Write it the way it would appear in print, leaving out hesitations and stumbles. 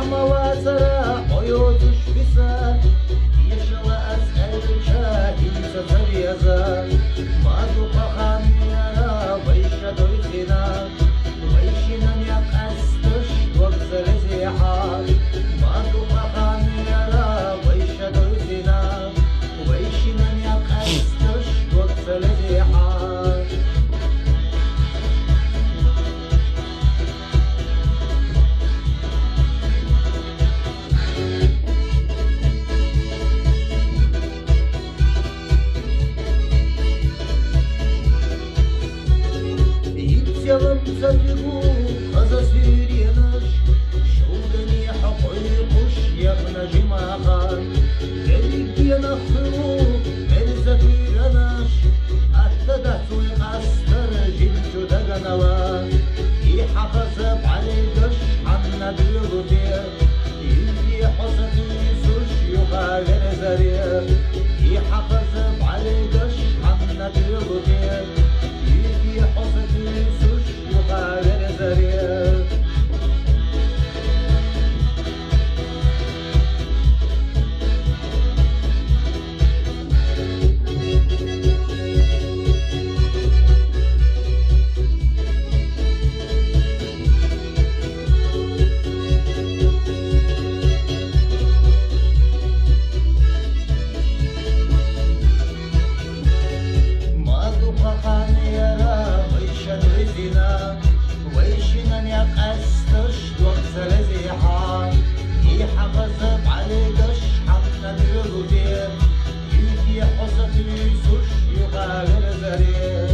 مواتر حيوتش بسا يشل أسأل شاهد تزريزا ما دقا خميرا ويش دويتنا ويشنا يقستش وقت رزيحا ما دقا خميرا ويش دويتنا ويشنا يقستش وقت رزيحا Телом забегу, а засверенаш, шоудани хапой кушьях нажимаха, Эльге нахлу, эльзатыранаш, Аттада цуй астар жинчу даганала, И хахазаб алейгаш ханна дылуте, Илги хосаты суш юха верезаре, И хахазаб алейгаш ханна дылуте, Илги хосаты суш ويشنا يقستش وقت رزيحا يحغزب عليكش حقنا دلودير يجي حصة يسوش يغالر زرير